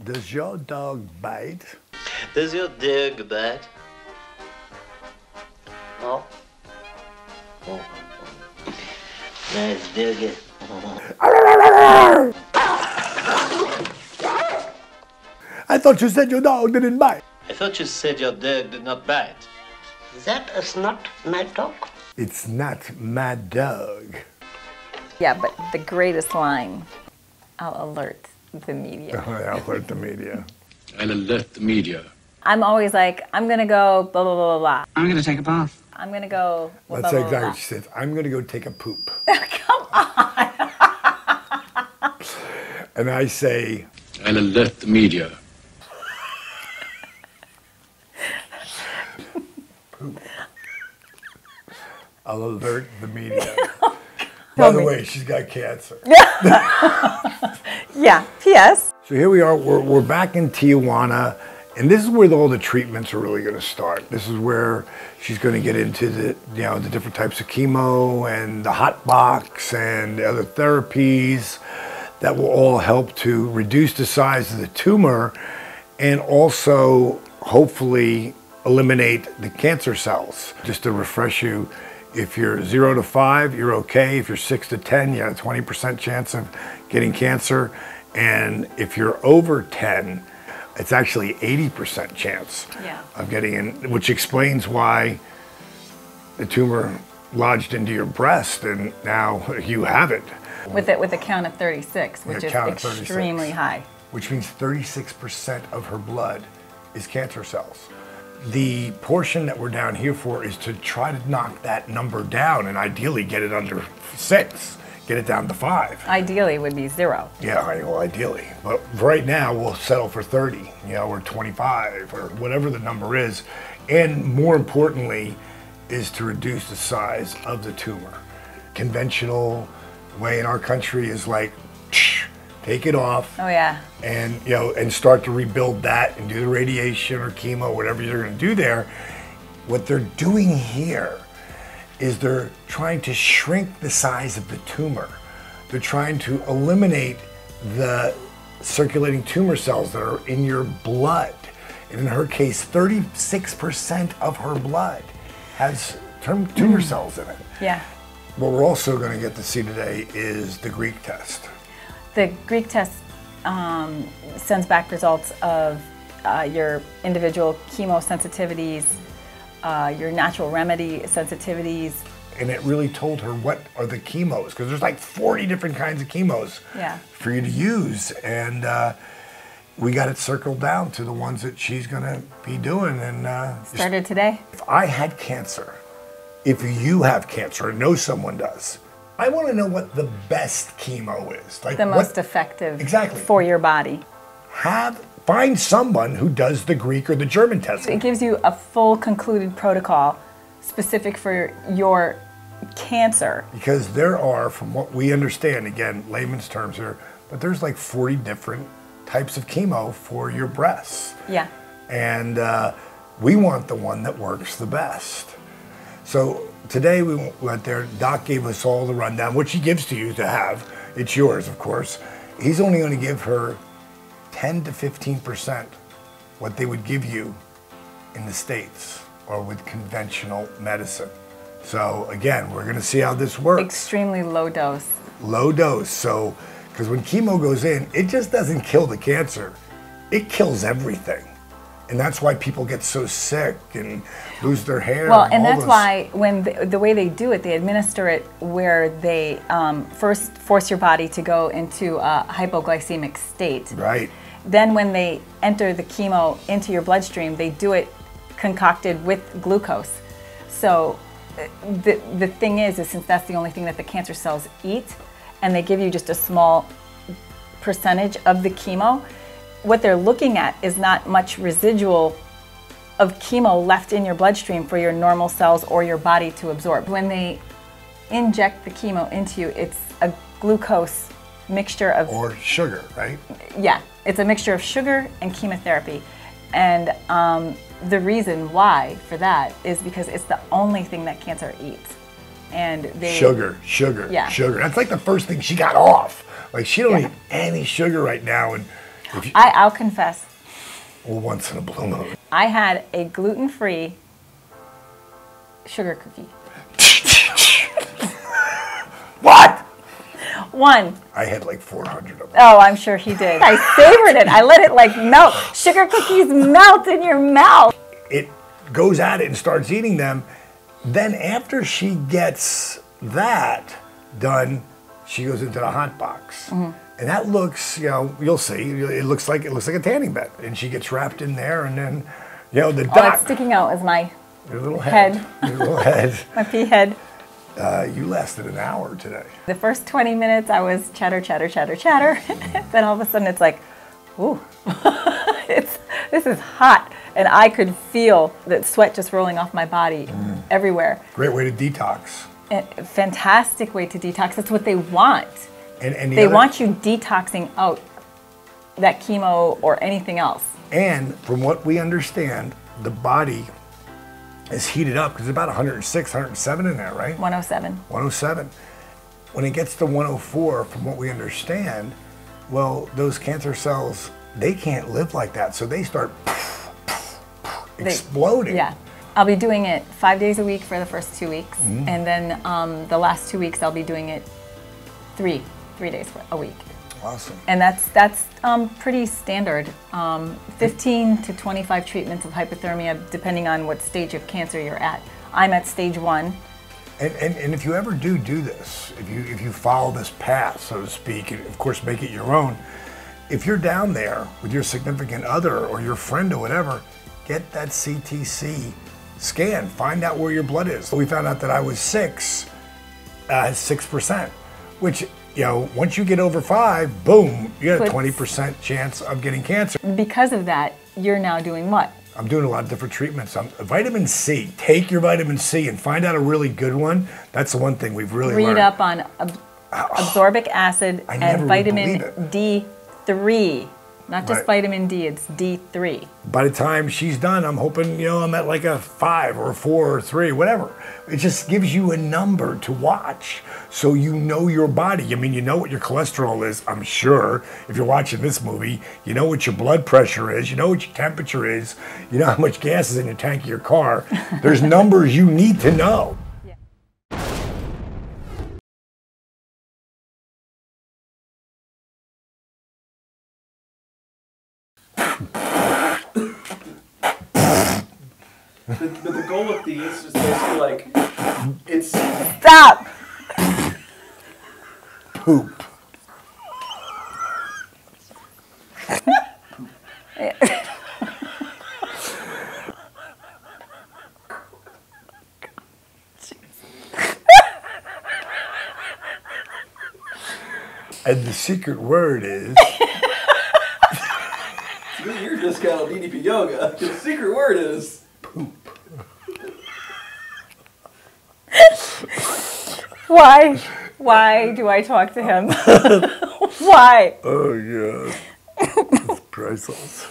Does your dog bite? Does your dog bite? Oh. Oh. Nice doggy. I thought you said your dog didn't bite. I thought you said your dog did not bite. That is not my dog. It's not my dog. Yeah, but the greatest line, I'll alert the media. I'll alert the media. I'll alert the media. I'm always like, I'm gonna go blah, blah, blah, blah. I'm gonna take a bath. I'm gonna go blah, That's blah, blah, exactly blah. what she says. I'm going to go take a poop. Come on. And I say, I'll alert the media. poop. I'll alert the media. By the way, she's got cancer. Yeah, P.S. So here we are, we're back in Tijuana, and this is where all the treatments are really going to start. This is where she's going to get into the, the different types of chemo and the hot box and the other therapies that will all help to reduce the size of the tumor and also hopefully eliminate the cancer cells. Just to refresh you, if you're 0 to 5, you're okay. If you're 6 to 10, you have a 20% chance of getting cancer. And if you're over 10, it's actually 80% chance of getting in, which explains why the tumor lodged into your breast and now you have it. With a count of 36, which is extremely high. Which means 36% of her blood is cancer cells. The portion that we're down here for is to try to knock that number down and ideally get it under 6, get it down to 5. Ideally would be 0. Yeah, well, ideally. But right now we'll settle for 30, or 25 or whatever the number is. And more importantly is to reduce the size of the tumor. Conventional way in our country is like, take it off. Oh yeah. And and start to rebuild that and do the radiation or chemo, whatever you're going to do there. What they're doing here is they're trying to shrink the size of the tumor. They're trying to eliminate the circulating tumor cells that are in your blood. And in her case, 36% of her blood has tumor cells in it. Yeah. What we're also going to get to see today is the Greek test. The Greek test sends back results of your individual chemo sensitivities, your natural remedy sensitivities. And it really told her what are the chemos, because there's like 40 different kinds of chemos for you to use. And we got it circled down to the ones that she's going to be doing. And started today. If I had cancer, if you have cancer, or know someone does, I want to know what the best chemo is. Like the most effective exactly for your body. Find someone who does the Greek or the German test. It gives you a full concluded protocol specific for your cancer. Because there are, from what we understand, again, layman's terms here, but there's like 40 different types of chemo for your breasts. Yeah. And we want the one that works the best. So today we went there, Doc gave us all the rundown, which he gives to you to have. It's yours, of course. He's only going to give her 10 to 15% what they would give you in the States or with conventional medicine. So again, we're going to see how this works. Extremely low dose. Low dose. So, because when chemo goes in, it just doesn't kill the cancer. It kills everything. And that's why people get so sick and lose their hair. Well, and that's why when the way they do it, they administer it where they first force your body to go into a hypoglycemic state. Right. Then when they enter the chemo into your bloodstream, they do it concocted with glucose. So the thing is since that's the only thing that the cancer cells eat, and they give you just a small percentage of the chemo, what they're looking at is not much residual of chemo left in your bloodstream for your normal cells or your body to absorb. When they inject the chemo into you, it's a glucose mixture of... Or sugar, right? Yeah, it's a mixture of sugar and chemotherapy. And the reason why for that is because it's the only thing that cancer eats. And they... Sugar. Yeah. Sugar. That's like the first thing she got off. Like she don't eat any sugar right now. And I'll confess. Well, once in a blue moon. I had a gluten-free sugar cookie. What? One. I had like 400 of them. Oh, I'm sure he did. I savored it. I let it like melt. Sugar cookies melt in your mouth. It goes at it and starts eating them. Then after she gets that done, she goes into the hot box. And that looks, you know, you'll see, it looks like a tanning bed. And she gets wrapped in there, and then, you know, the All doc. that's sticking out is my Your little head. head. Your little head. My pea head. You lasted an hour today. The first 20 minutes I was chatter, chatter, chatter, chatter. Then all of a sudden it's like, ooh, this is hot. And I could feel the sweat just rolling off my body everywhere. Great way to detox. A fantastic way to detox. That's what they want. And They want you detoxing out that chemo or anything else. And from what we understand, the body is heated up because it's about 106, 107 in there, right? 107. 107. When it gets to 104, from what we understand, well, those cancer cells, they can't live like that. So they start exploding. Yeah. I'll be doing it 5 days a week for the first 2 weeks. And then the last 2 weeks I'll be doing it three days a week. Awesome. And that's pretty standard. 15 to 25 treatments of hypothermia, depending on what stage of cancer you're at. I'm at stage 1. And if you ever do this, if you follow this path, so to speak, and of course make it your own, if you're down there with your significant other or your friend or whatever, get that CTC scan, find out where your blood is. We found out that I was 6%, which, you know, once you get over 5, boom, you got a 20% chance of getting cancer. Because of that, you're now doing what? I'm doing a lot of different treatments. Vitamin C, take your vitamin C and find out a really good one. That's the one thing we've really learned. Read up on absorbic acid I never and would vitamin believe D3. Not just Right. vitamin D, it's D3. By the time she's done, I'm hoping, you know, I'm at like a 5 or a 4 or 3, whatever. It just gives you a number to watch so you know your body. I mean, you know what your cholesterol is, I'm sure. If you're watching this movie, you know what your blood pressure is, you know what your temperature is, you know how much gas is in your tank of your car. There's numbers you need to know. But the goal of these is basically like, it's... Stop! Poop. And the secret word is... Your discount on DDP Yoga. The secret word is... poop. Why? Why do I talk to him? Why? Oh, yeah. It's priceless.